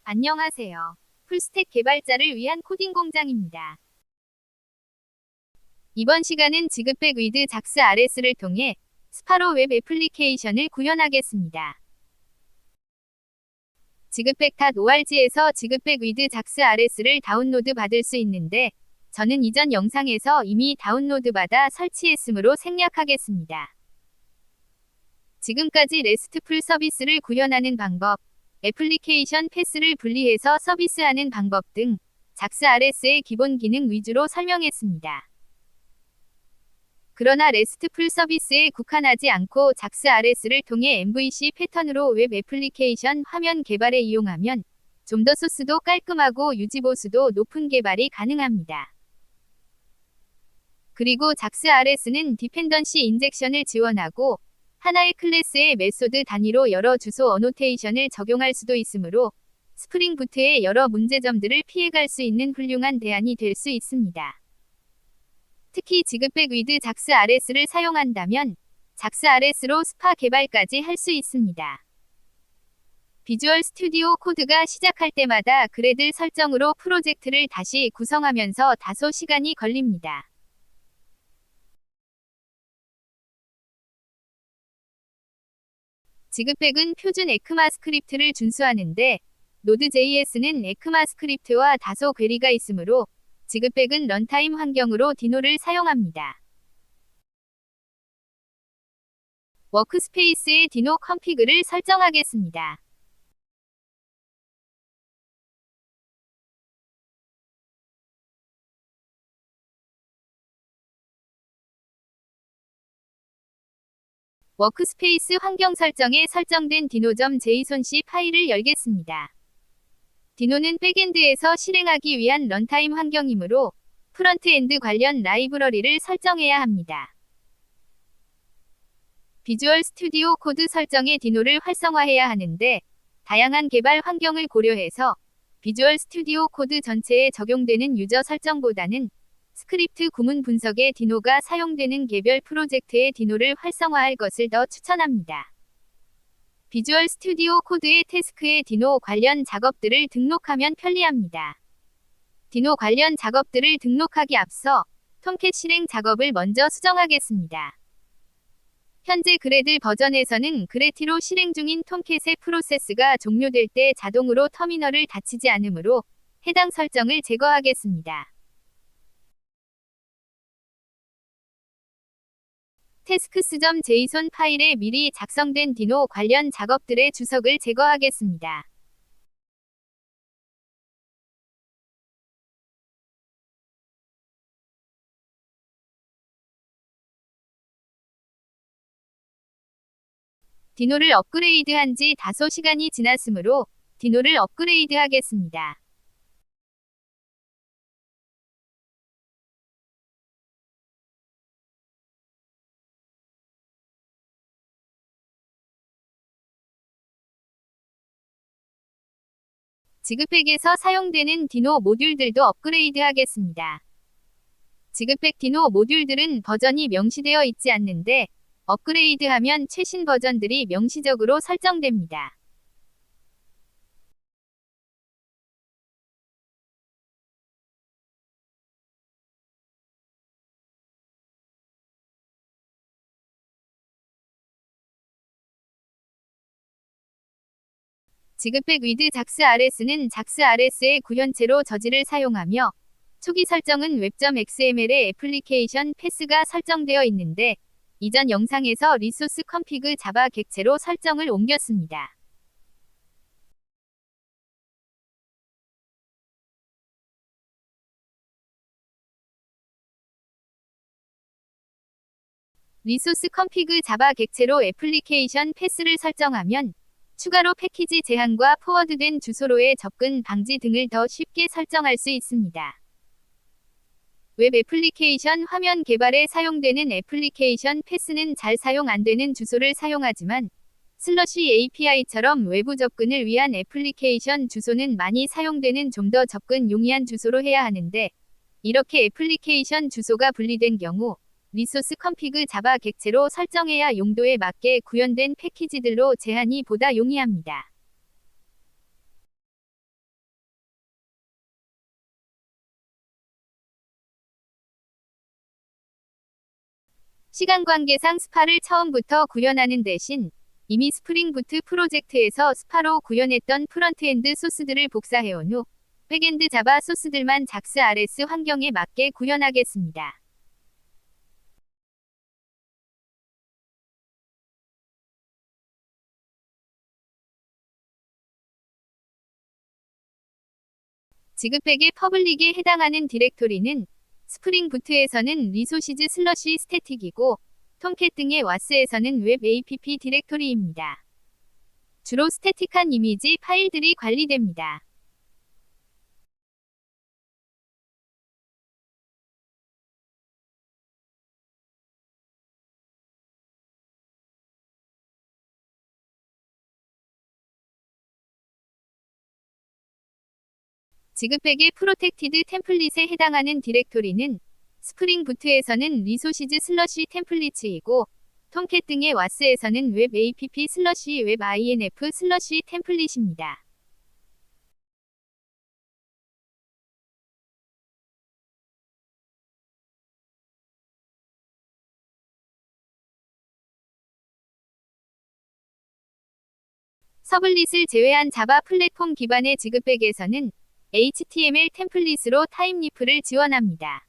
안녕하세요. 풀스택 개발자를 위한 코딩 공장입니다. 이번 시간은 지그백 위드 작스 RS를 통해 스파로 웹 애플리케이션을 구현하겠습니다. 지그백.org에서 지그백 위드 작스 RS를 다운로드 받을 수 있는데 저는 이전 영상에서 이미 다운로드 받아 설치했으므로 생략하겠습니다. 지금까지 레스트풀 서비스를 구현하는 방법, 애플리케이션 패스를 분리해서 서비스하는 방법 등 작스 RS의 기본 기능 위주로 설명했습니다. 그러나 레스트풀 서비스에 국한하지 않고 작스 RS를 통해 MVC 패턴으로 웹 애플리케이션 화면 개발에 이용하면 좀 더 소스도 깔끔하고 유지보수도 높은 개발이 가능합니다. 그리고 작스 RS는 디펜던시 인젝션을 지원하고 하나의 클래스의 메소드 단위로 여러 주소 어노테이션을 적용할 수도 있으므로 스프링 부트의 여러 문제점들을 피해갈 수 있는 훌륭한 대안이 될 수 있습니다. 특히 지그백 위드 작스 RS를 사용한다면 작스 RS로 스파 개발까지 할 수 있습니다. 비주얼 스튜디오 코드가 시작할 때마다 그래들 설정으로 프로젝트를 다시 구성하면서 다소 시간이 걸립니다. 지그백은 표준 에크마스크립트를 준수하는데 노드.js는 에크마스크립트와 다소 괴리가 있으므로 지그백은 런타임 환경으로 디노를 사용합니다. 워크스페이스의 디노 컨피그를 설정하겠습니다. 워크스페이스 환경 설정에 설정된 dino.json-c 파일을 열겠습니다. 디노는 백엔드에서 실행하기 위한 런타임 환경이므로 프런트엔드 관련 라이브러리를 설정해야 합니다. 비주얼 스튜디오 코드 설정에 디노를 활성화해야 하는데 다양한 개발 환경을 고려해서 비주얼 스튜디오 코드 전체에 적용되는 유저 설정보다는 스크립트 구문 분석에 디노가 사용되는 개별 프로젝트의 디노를 활성화할 것을 더 추천합니다. 비주얼 스튜디오 코드의 태스크에 디노 관련 작업들을 등록하면 편리합니다. 디노 관련 작업들을 등록하기 앞서 톰캣 실행 작업을 먼저 수정하겠습니다. 현재 그래들 버전에서는 그래티로 실행 중인 톰캣의 프로세스가 종료될 때 자동으로 터미널을 닫히지 않으므로 해당 설정을 제거하겠습니다. tasks.json 파일에 미리 작성된 디노 관련 작업들의 주석을 제거하겠습니다. 디노를 업그레이드한 지 다소 시간이 지났으므로 디노를 업그레이드하겠습니다. 지그백에서 사용되는 디노 모듈들도 업그레이드하겠습니다. 지그백 디노 모듈들은 버전이 명시되어 있지 않는데 업그레이드하면 최신 버전들이 명시적으로 설정됩니다. 지그백 위드 작스 RS는 작스 RS의 구현체로 저지를 사용하며 초기 설정은 웹.xml의 애플리케이션 패스가 설정되어 있는데 이전 영상에서 리소스 컨피그 자바 객체로 설정을 옮겼습니다. 리소스 컨피그 자바 객체로 애플리케이션 패스를 설정하면 추가로 패키지 제한과 포워드된 주소로의 접근 방지 등을 더 쉽게 설정할 수 있습니다. 웹 애플리케이션 화면 개발에 사용되는 애플리케이션 패스는 잘 사용 안 되는 주소를 사용하지만 API처럼 외부 접근을 위한 애플리케이션 주소는 많이 사용되는 좀 더 접근 용이한 주소로 해야 하는데 이렇게 애플리케이션 주소가 분리된 경우 리소스 컨피그 자바 객체로 설정해야 용도에 맞게 구현된 패키지들로 제한이 보다 용이합니다. 시간 관계상 스파를 처음부터 구현하는 대신 이미 스프링 부트 프로젝트에서 스파로 구현했던 프런트엔드 소스들을 복사해온 후 백엔드 자바 소스들만 작스 RS 환경에 맞게 구현하겠습니다. 지급백의 퍼블릭에 해당하는 디렉토리는 스프링 부트에서는 리소시즈 슬러시 스태틱이고 톰캣 등의 와스에서는 웹 app 디렉토리입니다. 주로 스태틱한 이미지 파일들이 관리됩니다. 지급백의 프로텍티드 템플릿에 해당하는 디렉토리는 스프링 부트에서는 리소시즈 슬러시 템플릿이고 톰캣 등의 와스에서는 웹 app 슬러시 웹 inf 슬러시 템플릿입니다. 서블릿을 제외한 자바 플랫폼 기반의 지급백에서는 HTML 템플릿으로 타임리프를 지원합니다.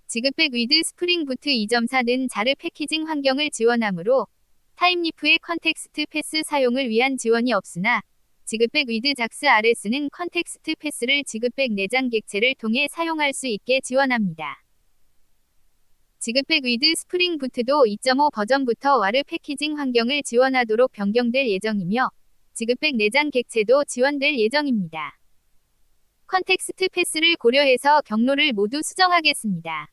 지급백 위드 스프링 부트 2.4는 자르 패키징 환경을 지원하므로 타임리프의 컨텍스트 패스 사용을 위한 지원이 없으나 지급백 위드 작스 RS는 컨텍스트 패스를 지급백 내장 객체를 통해 사용할 수 있게 지원합니다. 지급백 위드 스프링 부트도 2.5 버전부터 와르 패키징 환경을 지원하도록 변경될 예정이며 지급백 내장 객체도 지원될 예정입니다. 컨텍스트 패스를 고려해서 경로를 모두 수정하겠습니다.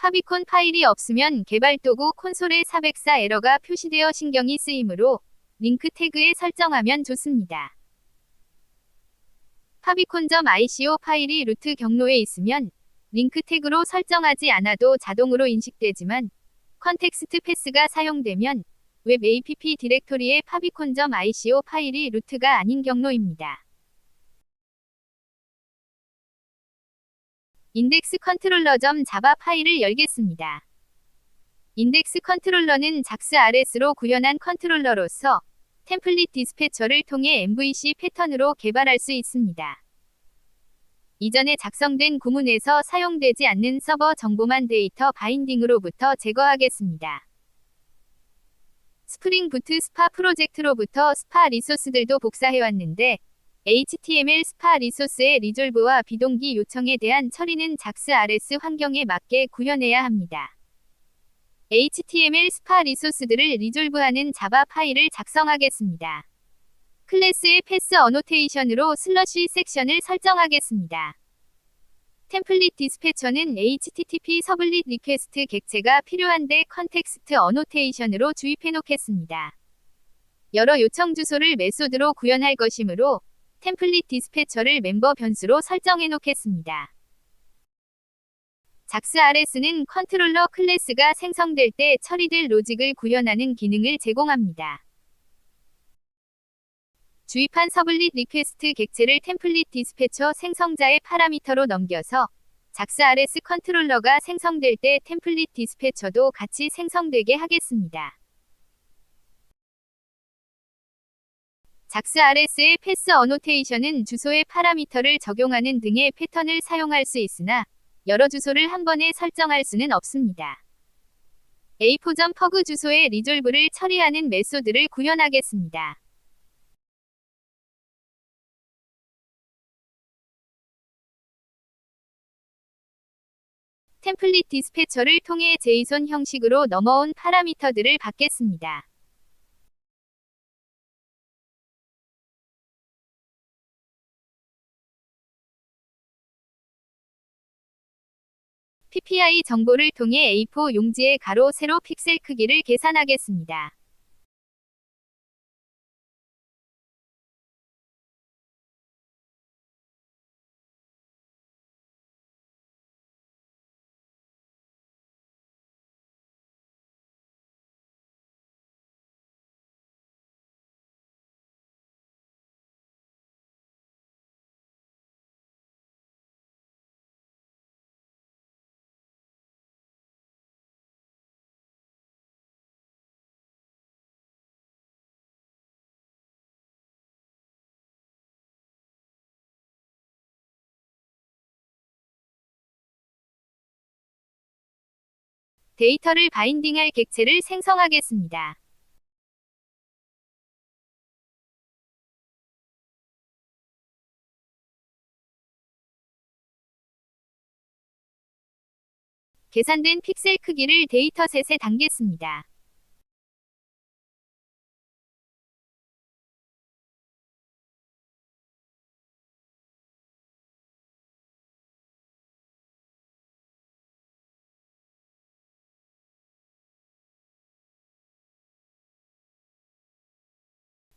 파비콘 파일이 없으면 개발 도구 콘솔에 404 에러가 표시되어 신경이 쓰이므로 링크 태그에 설정하면 좋습니다. 파비콘.ico 파일이 루트 경로에 있으면 링크 태그로 설정하지 않아도 자동으로 인식되지만 컨텍스트 패스가 사용되면 웹 app 디렉토리의 파비콘.ico 파일이 루트가 아닌 경로입니다. 인덱스 컨트롤러.자바 파일을 열겠습니다. 인덱스 컨트롤러는 작스 RS로 구현한 컨트롤러로서 템플릿 디스패처를 통해 MVC 패턴으로 개발할 수 있습니다. 이전에 작성된 구문에서 사용되지 않는 서버 정보만 데이터 바인딩으로부터 제거하겠습니다. 스프링 부트 스파 프로젝트로부터 스파 리소스들도 복사해왔는데 HTML 스파 리소스의 리졸브와 비동기 요청에 대한 처리는 작스 RS 환경에 맞게 구현해야 합니다. HTML 스파 리소스들을 리졸브하는 자바 파일을 작성하겠습니다. 클래스의 패스 어노테이션으로 슬러시 섹션을 설정하겠습니다. 템플릿 디스패처는 HTTP 서블릿 리퀘스트 객체가 필요한데 컨텍스트 어노테이션으로 주입해 놓겠습니다. 여러 요청 주소를 메소드로 구현할 것이므로 템플릿 디스패처를 멤버 변수로 설정해 놓겠습니다. 작스 RS는 컨트롤러 클래스가 생성될 때 처리될 로직을 구현하는 기능을 제공합니다. 주입한 서블릿 리퀘스트 객체를 템플릿 디스패처 생성자의 파라미터로 넘겨서 작스 RS 컨트롤러가 생성될 때 템플릿 디스패처도 같이 생성되게 하겠습니다. 작스 RS의 패스 어노테이션은 주소의 파라미터를 적용하는 등의 패턴을 사용할 수 있으나 여러 주소를 한 번에 설정할 수는 없습니다. a4.pug 주소의 리졸브를 처리하는 메소드를 구현하겠습니다. 템플릿 디스패처를 통해 JSON 형식으로 넘어온 파라미터들을 받겠습니다. PPI 정보를 통해 A4 용지의 가로 세로 픽셀 크기를 계산하겠습니다. 데이터를 바인딩할 객체를 생성하겠습니다. 계산된 픽셀 크기를 데이터셋에 담겠습니다.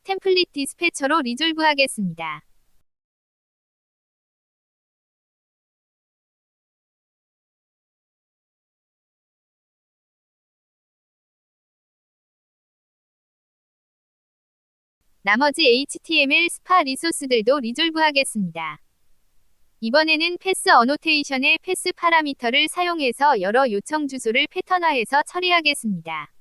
템플릿 디스패처로 리졸브하겠습니다. 나머지 HTML 스파 리소스들도 리졸브하겠습니다. 이번에는 패스 어노테이션의 패스 파라미터를 사용해서 여러 요청 주소를 패턴화해서 처리하겠습니다.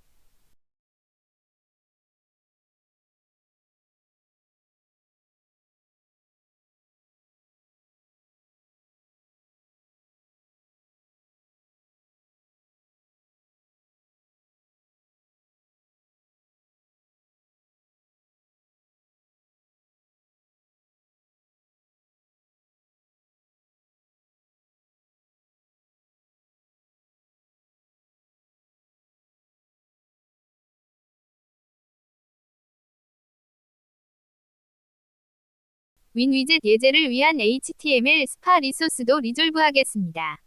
윈 위젯 예제를 위한 HTML 스파 리소스도 리졸브하겠습니다.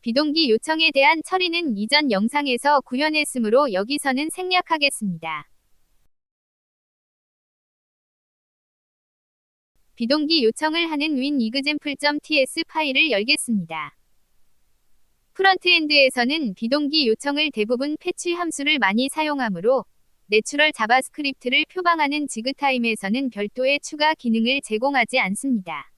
비동기 요청에 대한 처리는 이전 영상에서 구현했으므로 여기서는 생략하겠습니다. 비동기 요청을 하는 winexample.ts 파일을 열겠습니다. 프론트엔드에서는 비동기 요청을 대부분 패치 함수를 많이 사용하므로 내추럴 자바스크립트를 표방하는 지그타임에서는 별도의 추가 기능을 제공하지 않습니다.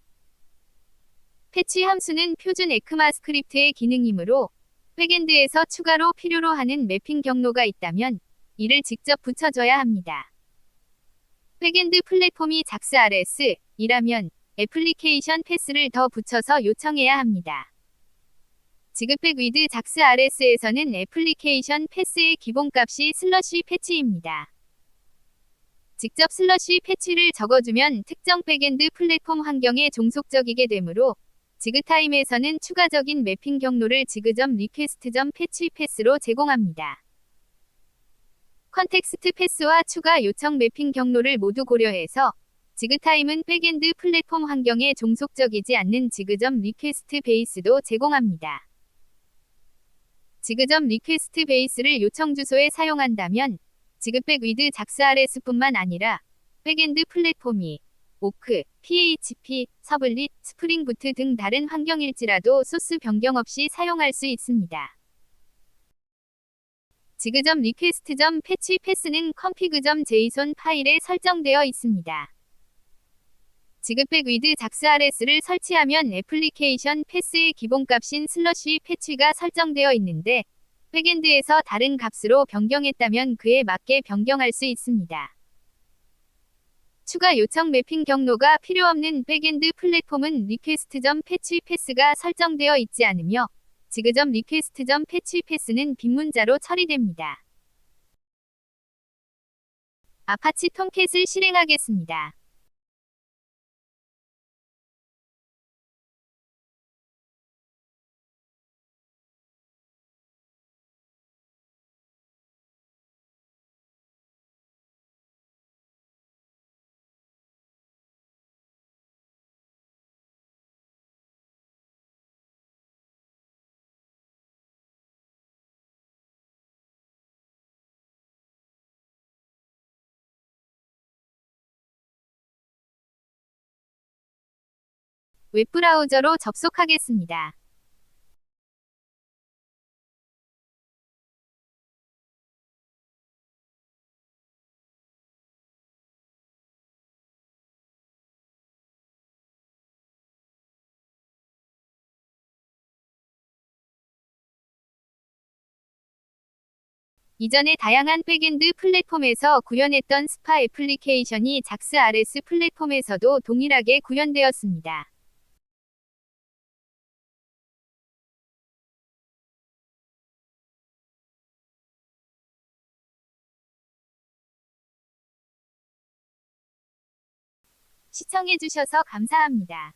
패치 함수는 표준 에크마스크립트의 기능이므로 백엔드에서 추가로 필요로 하는 매핑 경로가 있다면 이를 직접 붙여줘야 합니다. 백엔드 플랫폼이 JAX-RS 이라면 애플리케이션 패스를 더 붙여서 요청해야 합니다. 지그백 위드 JAX-RS에서는 애플리케이션 패스의 기본값이 슬러시 패치입니다. 직접 슬러시 패치를 적어주면 특정 백엔드 플랫폼 환경에 종속적이게 되므로 지그타임에서는 추가적인 매핑 경로를 지그.리퀘스트.패치 패스로 제공합니다. 컨텍스트 패스와 추가 요청 매핑 경로를 모두 고려해서 지그타임은 백엔드 플랫폼 환경에 종속적이지 않는 지그.리퀘스트 베이스도 제공합니다. 지그.리퀘스트 베이스를 요청 주소에 사용한다면 지그백 위드 JAX-RS뿐만 아니라 백엔드 플랫폼이 오크, PHP, 서블릿, 스프링 부트 등 다른 환경일지라도 소스 변경 없이 사용할 수 있습니다. 지그.리퀘스트.패치 패스는 config.json 파일에 설정되어 있습니다. 지그백 위드 JAX-RS를 설치하면 애플리케이션 패스의 기본값인 슬러시 패치가 설정되어 있는데 백엔드에서 다른 값으로 변경했다면 그에 맞게 변경할 수 있습니다. 추가 요청 매핑 경로가 필요 없는 백엔드 플랫폼은 request.패치 패스가 설정되어 있지 않으며 지그.리퀘스트.패치 패스는 빈 문자로 처리됩니다. 아파치 톰캣을 실행하겠습니다. 웹브라우저로 접속하겠습니다. 이전에 다양한 백엔드 플랫폼에서 구현했던 스파 애플리케이션이 작스 RS 플랫폼에서도 동일하게 구현되었습니다. 시청해주셔서 감사합니다.